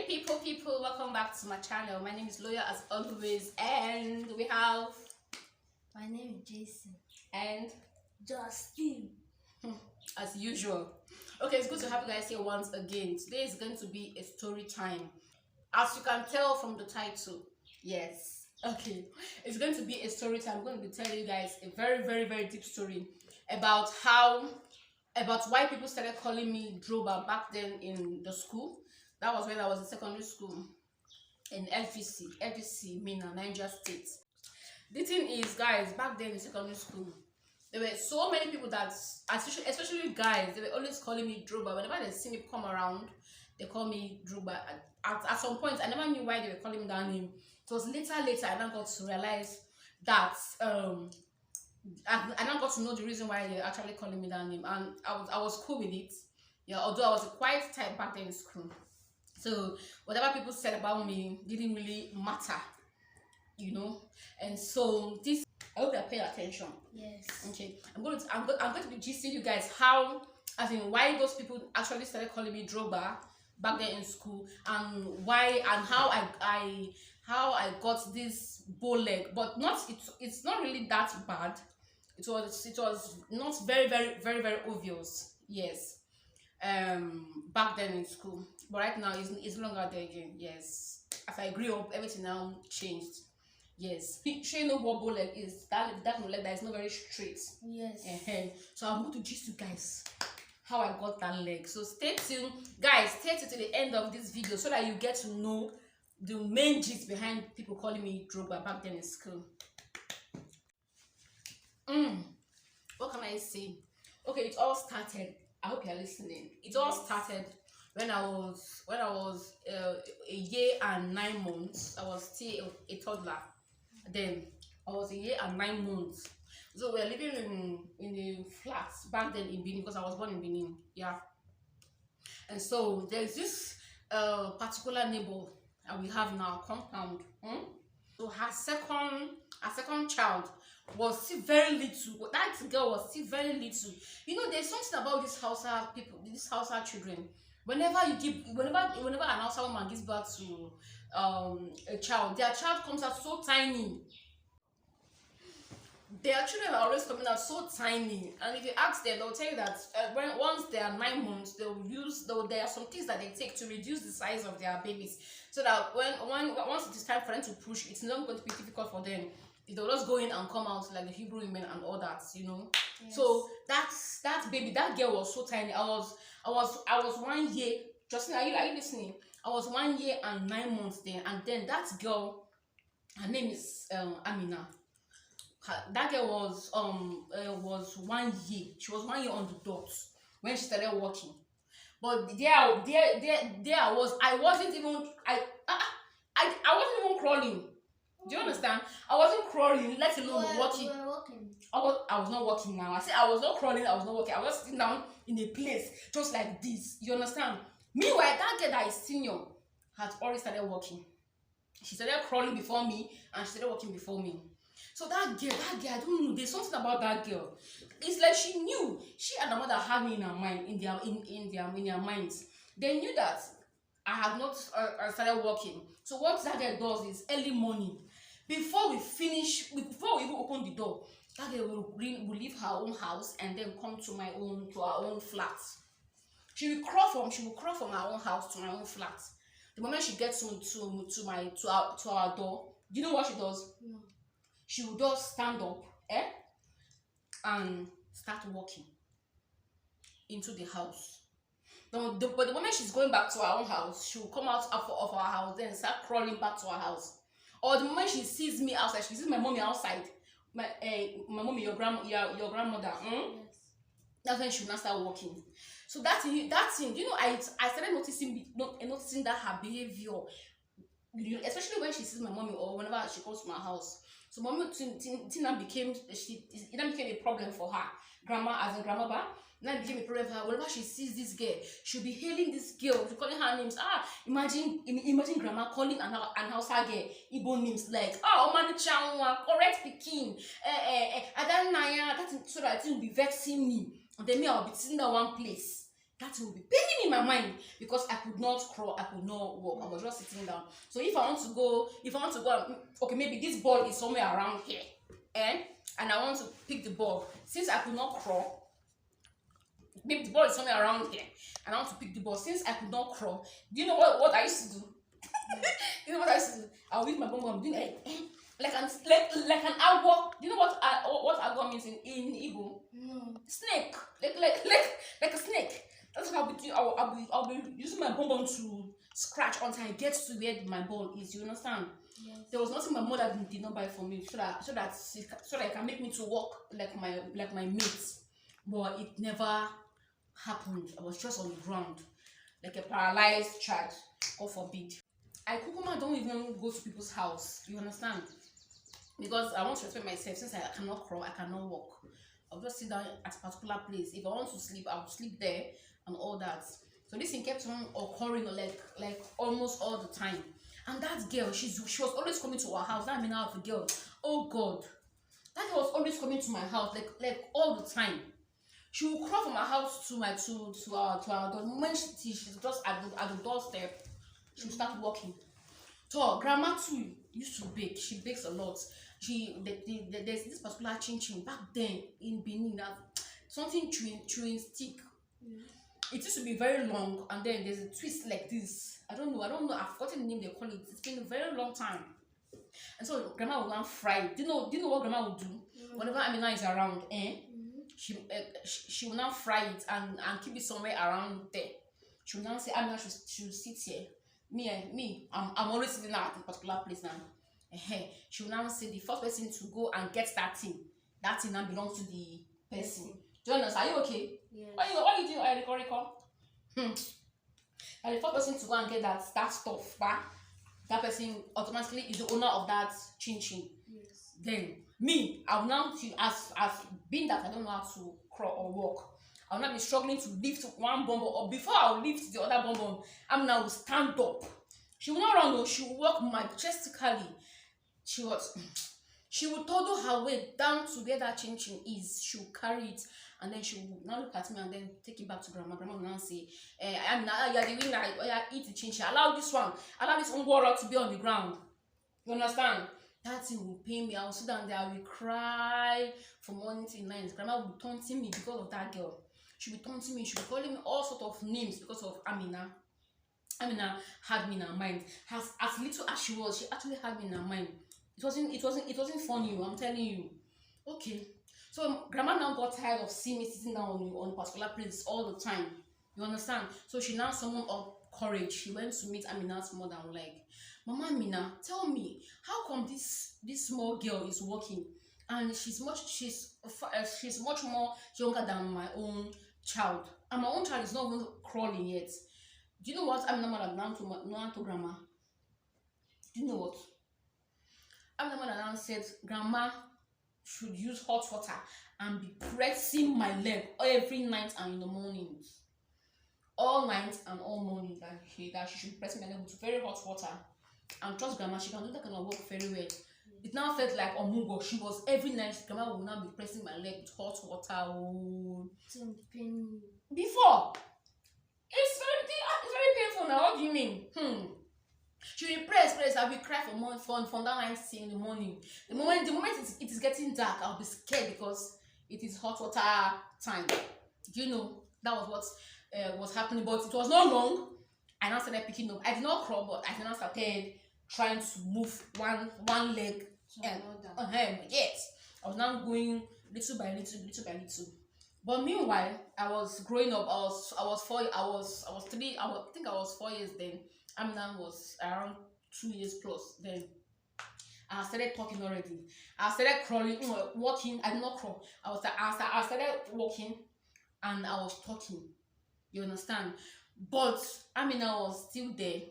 People, welcome back to my channel. My name is Loya as always, and we have My name is Jason. and Justin. as usual. Okay, it's good to have you guys here once again. Today is going to be a story time. As you can tell from the title, yes. Okay, it's going to be a story time. I'm going to be telling you guys a very deep story about why people started calling me Drogba back then in the school. That was when I was in secondary school in FVC, Mina, Niger State. The thing is, guys, back then in secondary school, there were so many people that, especially guys, they were always calling me Drogba. Whenever they see me come around, they call me Drogba. At some point, I never knew why they were calling me that name. It was later I now got to realize that I now got to know the reason why they're actually calling me that name, and I was cool with it. Yeah, although I was a quiet type back then in school. So whatever people said about me didn't really matter, you know. And so this, I hope you pay attention. Yes. Okay, I'm going to be gisting you guys how, as in why those people actually started calling me Drogba back then in school, and why and how I got this bow leg, but it's not really that bad. It was not very obvious. Yes. Back then in school, but right now it's no longer there again. Yes, as I grew up, everything now changed. Yes, showing no what bow leg is, that leg that is not very straight. Yes. So I'm going to gist you guys how I got that leg. So stay tuned, guys. Stay tuned to the end of this video so that you get to know the main gist behind people calling me Drogba back then in school. What can I say? Okay, it all started. I hope you're listening. It all started when I was a year and 9 months. I was still a toddler. Then I was a year and 9 months. So we were living in a flat back then in Benin, because I was born in Benin. Yeah. And so there's this particular neighbor that we have in our compound. So her second child was still very little. That girl was still very little. You know, there's something about these Hausa people, these Hausa children. Whenever an Hausa woman gives birth to a child, their child comes out so tiny. Their children are always coming out so tiny, and if you ask them, they'll tell you that once they are 9 months, there are some things that they take to reduce the size of their babies, so that once it is time for them to push, it's not going to be difficult for them. They'll just go in and come out like the Hebrew women and all that, you know. Yes. So that baby, that girl was so tiny. I was 1 year. Justin, are you listening? I was 1 year and 9 months then, and then that girl, her name is Amina. That girl was 1 year. She was 1 year on the dot when she started walking. But there I was. I wasn't even crawling. Do you understand? I wasn't crawling, let alone walking. You were walking. I was not walking now. I said I was not crawling, I was not walking. I was sitting down in a place just like this. You understand? Meanwhile, that girl that is senior had already started walking. She started crawling before me, and she started walking before me. So that girl, I don't know. There's something about that girl. It's like she knew. She and her mother had me in her mind, in their minds. They knew that I had not started walking. So what that girl does is early morning, before we even open the door, that girl will leave her own house and then come to our own flat. She will crawl from her own house to my own flat. The moment she gets to our door, do you know what she does? No. She will just stand up, and start walking into the house. But the moment she's going back to her own house, she will come out of our house, then start crawling back to her house. Or the moment she sees me outside, she sees my mommy outside, my mommy, your grandmother. Yes. That's when she will not start walking. So that thing, you know, I started noticing that her behavior, especially when she sees my mommy or whenever she comes to my house. So mommy became a problem for her. Grandma, as in grandmother, now became a problem for her. Whenever she sees this girl, she'll be hailing this girl, she'll calling her names. Imagine grandma calling an Hausa girl Igbo names like Omani Chanwa, correct Pekin, Adan Naya, so that it will be vexing me. And then me, I'll be sitting in one place. that will be paining in my mind because I could not crawl, I could not walk. I was just sitting down. So if I want to go, okay, maybe this ball is somewhere around here, and I want to pick the ball. Since I could not crawl, maybe the ball is somewhere around here, and I want to pick the ball. Since I could not crawl, do you know what I used to do? You know what I used to do? I would use my bum doing like an agua. Do you know what agua means in Igbo? No. Snake, like a snake. That's what I'll be doing. I'll be using my bum to scratch until I get to where my ball is. You understand? Yes. There was nothing my mother did not buy for me so that it can make me to walk like my mates. But it never happened. I was just on the ground like a paralyzed child. God forbid. I Kukuma don't even go to people's house. You understand? Because I want to respect myself. Since I cannot crawl, I cannot walk. I'll just sit down at a particular place. If I want to sleep, I'll sleep there and all that. So this thing kept on occurring like almost all the time. And that girl, she was always coming to our house. That mean out the girl. Oh God, that girl was always coming to my house like all the time. She would crawl from my house to our door. The moment she's just at the doorstep, she would start walking. So grandma too used to bake. She bakes a lot. There's this particular chin back then in Benin that something chewing stick. It used to be very long, and then there's a twist like this. I don't know. I've forgotten the name they call it. It's been a very long time. And so grandma would want fry it. Do you know what grandma would do? Whenever Amina is around, she will now fry it and keep it somewhere around there. She will now say Amina should sit here. I'm always sitting at a particular place now. She will now say the first person to go and get that thing now belongs to the person. Do you understand? Are you okay? Yes. What you doing? I recall. And the first person to go and get that stuff back, that person automatically is the owner of that chin. Yes. Then me, I will now as being that I don't know how to crawl or walk, I will now be struggling to lift one bum or before I will lift the other bum, I'm now stand up. She will not run though, she will walk majestically. She will toddle her way down to where that chin is. She will carry it and then she will now look at me and then take it back to grandma. Grandma will now say, I'm now you're the winner. Eat the chin. Allow this ungwara to be on the ground. You understand? That thing will pain me. I will sit down there. I will cry from morning till night. Grandma will be taunting me because of that girl. She will be taunting me. She will be calling me all sorts of names because of Amina. Amina had me in her mind. As little as she was, she actually had me in her mind. It wasn't funny. I'm telling you. Okay. So grandma now got tired of seeing me sitting down on a particular place all the time. You understand? So she now summoned up courage. She went to meet Amina's mother and like, Mama Amina, tell me, how come this small girl is walking and she's much more younger than my own child, and my own child is not even crawling yet. Do you know what Amina mother now to grandma? Do you know what? Amina mother now said, Grandma should use hot water and be pressing my leg every night and in the mornings. All night and all morning that she should press my leg with very hot water. And trust grandma, she can do that kind of work very well. It now felt like Omugo. She was every night, grandma will now be pressing my leg with hot water. Before. It's very painful now. What do you mean? She will press. I will cry from that night till in the morning. The moment it is getting dark, I'll be scared because it is hot water time. Do you know that was what was happening? But it was not long. I now started picking up. I did not crawl, but I now started trying to move one leg. Yes, I was now going little by little. But meanwhile, I was growing up. I was 4. I think I was 4 years then. Amina was around 2 years plus then. I started talking already. I started crawling, walking. I did not crawl. I started walking, and I was talking. You understand? But Amina was still there,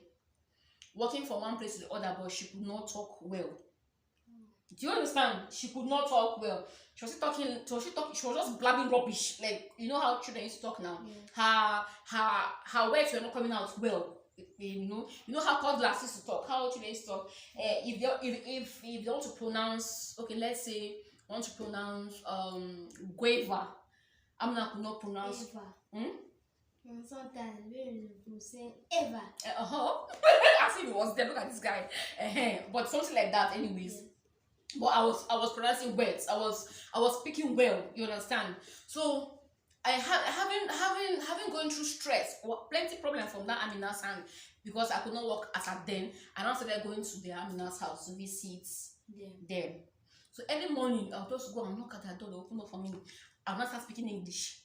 walking from one place to the other, but she could not talk well. Do you understand? She could not talk well. She was talking. She was just blabbing rubbish. Like, you know how children used to talk now. Yeah. Her words were not coming out well. You know how toddlers used to talk. How children used to talk. If they want to pronounce, okay, let's say want to pronounce guava. Amina could not pronounce. And sometimes we will say ever. As if it was there. Look at this guy. But something like that, anyways. Yes. But I was pronouncing words. I was speaking well. You understand? So I having going through stress, plenty problem from that Amina's hand because I could not work as at then. And I started going to the Amina's house to visit them. So early morning, I'll just go and knock at her door. They open up for me. I'll not start speaking English.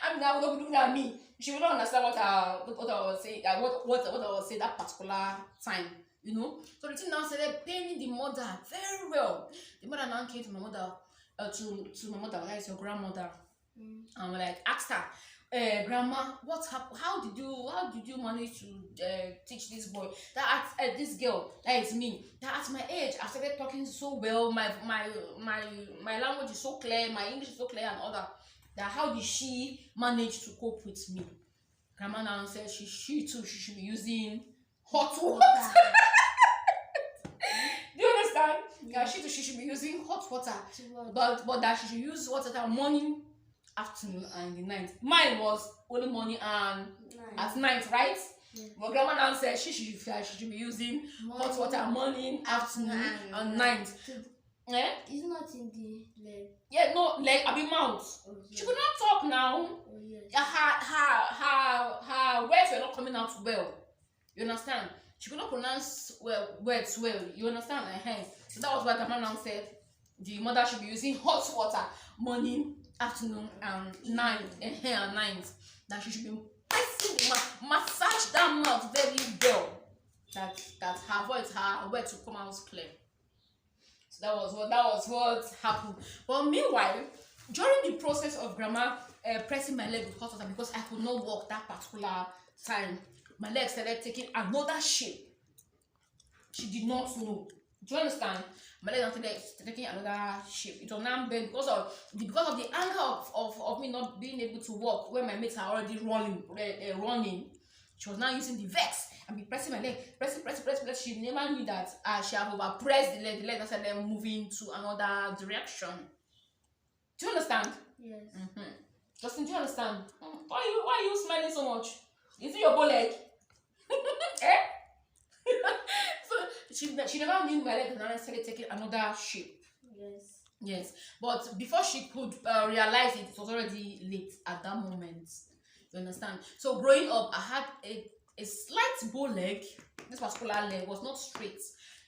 Amina will not be looking at me. She will not understand what I was saying. What I was saying that particular time. You know, so the thing now started paining the mother very well. The mother now came to my mother, to my mother, that is your grandmother, and like asked her, grandma, what happened? How did you manage to teach this boy? That at this girl, that is me. That at my age, I started talking so well. My language is so clear. My English is so clear and all that. That how did she manage to cope with me? Grandma now said she too should be using hot water. Do you understand? Yeah, she should be using hot water, but that she should use hot water morning, afternoon, and the night. Mine was only morning and at night, right? Yeah. But grandma now said she should be using hot water morning, afternoon, and night. Yeah? It's not in the leg. Yeah, no, leg, I mean mouth. Oh, yeah. She could not talk now. Oh, yes. Her words were not coming out well. You understand? She could not pronounce words well. You understand? So that was why grandma now said the mother should be using hot water morning, afternoon, and night. And night. That she should be pressing, massage that mouth very well. That her voice, her words will come out clear. So that was what happened. But meanwhile, during the process of grandma pressing my leg with hot water because I could not walk that particular time, my leg started taking another shape. She did not know. Do you understand? My leg started taking another shape. It was now bent because of the anger of me not being able to walk when my mates are already running. She was now using the vex and be pressing my leg, press. She never knew that she had overpressed the leg. The leg started moving to another direction. Do you understand? Yes. Justin, do you understand? Why are you smiling so much? Is it your Bowleg? So she never knew my leg and started taking another shape. Yes. But before she could realize it was already late at that moment. You understand? So growing up, I had a slight bow leg. This particular leg was not straight.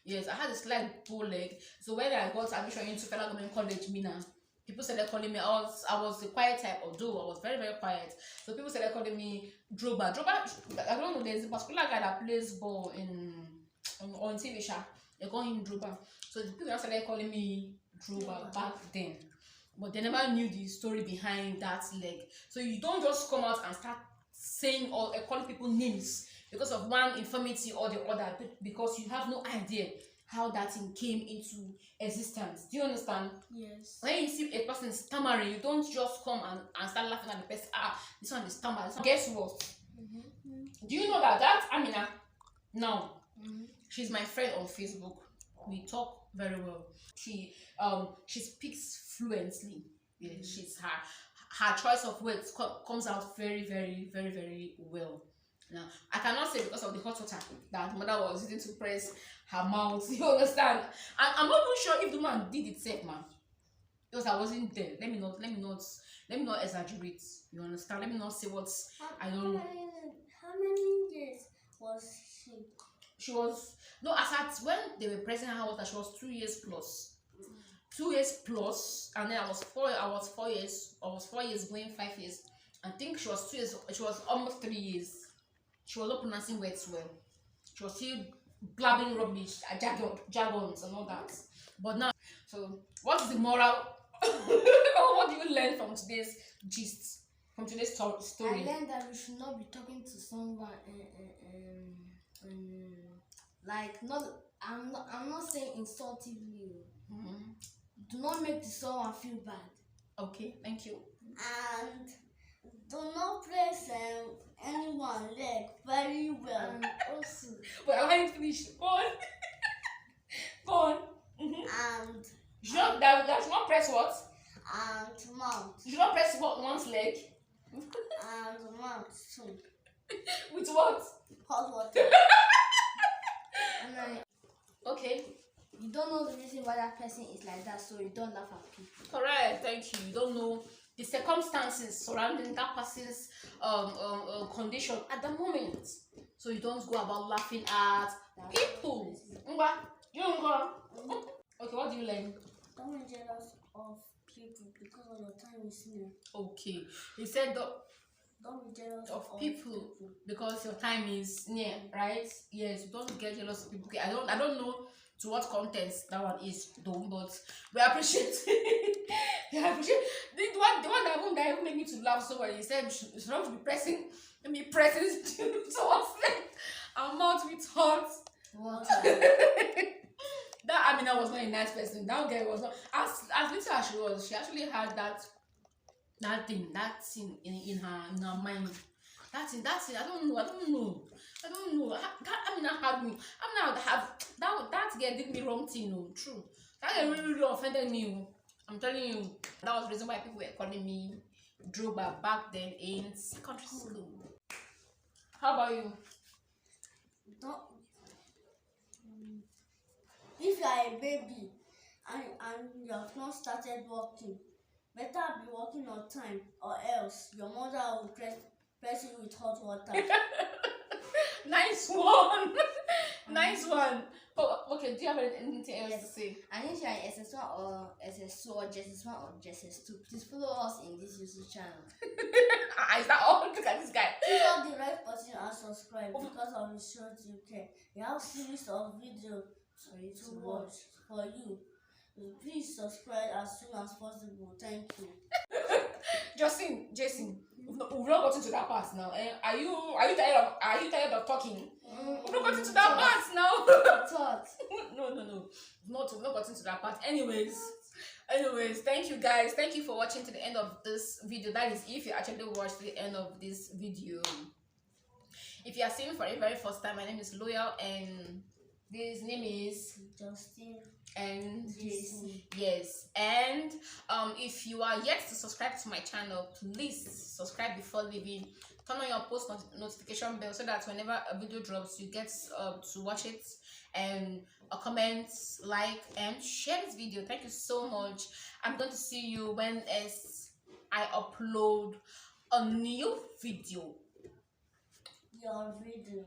Yes, I had a slight bow leg. So when I got admission into Federal Government College, Mina, people started calling me. I was a quiet type, although I was very, very quiet. So people started calling me Drogba. I don't know. There's a particular guy that plays ball on TV show. They call him Drogba. So the people started calling me Drogba back then. But they never knew the story behind that leg. So you don't just come out and start saying or calling people names because of one infirmity or the other, because you have no idea how that thing came into existence. Do you understand? Yes. When you see a person stammering, you don't just come and start laughing at the person. This one is stammering. Guess what? Do you know that Amina? No. She's my friend on Facebook. We talk very well. She speaks fluently. Yeah, she's her choice of words comes out very, very, very, very well. Now I cannot say because of the hot water that mother was using to press her mouth. You understand? And I'm not even sure if the man did it safe, man. Because I wasn't there. Let me not exaggerate. You understand? Let me not say what I don't know. How many years was she? She was as at when they were pressing her water, she was 2 years plus. 2 years plus, and then I was 4 years. I was 4 years going 5 years. I think she was 2 years. She was almost 3 years. She was not pronouncing words well. She was still blabbing rubbish, jargons and all that. But now, so what is the moral? What do you learn from today's gist? From today's story? I learned that we should not be talking to someone like not. I'm not saying insultingly. Do not make someone feel bad. Okay, thank you. And do not press anyone leg very well. And also, but I want to finish. Go on. Go on. And you should not press what? And mouth. You should not press what one's leg. And mouth. spoon. With what? Hot water. And Okay. you don't know the reason why that person is like that, so you don't laugh at people. Correct. Thank you. You don't know the circumstances surrounding that person's condition at the moment, so you don't go about laughing at people. You don't go. Okay, what do you learn? Don't be jealous of people because of your time is near. Okay, you said Don't be jealous of people because your time is near, right? Yes, don't get jealous of people. Okay, I don't know to what context that one is though, but we appreciate we appreciate the one that even made me to laugh so well. He said you should not be pressing towards our mouth with hot water. That Amina was not a nice person. That girl was not as little as she was. She actually had that thing in her mind. That's it. I don't know. Amina had me. Amina have that girl did me wrong thing. No, true. That girl really offended me. I'm telling you. That was the reason why people were calling me Drogba back then in secondary school. How about you? If you are a baby and you have not started working, better be working on time, or else your mother will press you with hot water. Nice one. Nice one. Oh, okay. Do you have anything else to say? And if you are SS1 or SS2 or JSS1 or JSS2, please follow us in this YouTube channel. Is that all? Look at this guy. Click on the red button and subscribe because of the short you care. We have series of videos for you to watch for you. Please subscribe as soon as possible. Thank you. Jason, we've not gotten to that part now. Are you tired of talking? We've not gotten to that part now. No. We've not gotten to that part. Anyways, thank you guys. Thank you for watching to the end of this video. That is if you actually watched the end of this video. If you are seeing for the very first time, my name is Loyal and this name is Justin and Jason. Yes, and if you are yet to subscribe to my channel, please subscribe before leaving. Turn on your post notification bell so that whenever a video drops you get to watch it, and a comment, like, and share this video. Thank you so much. I'm going to see you when I upload a new video. Your video.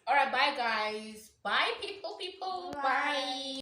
All right, bye guys. Bye people. Bye.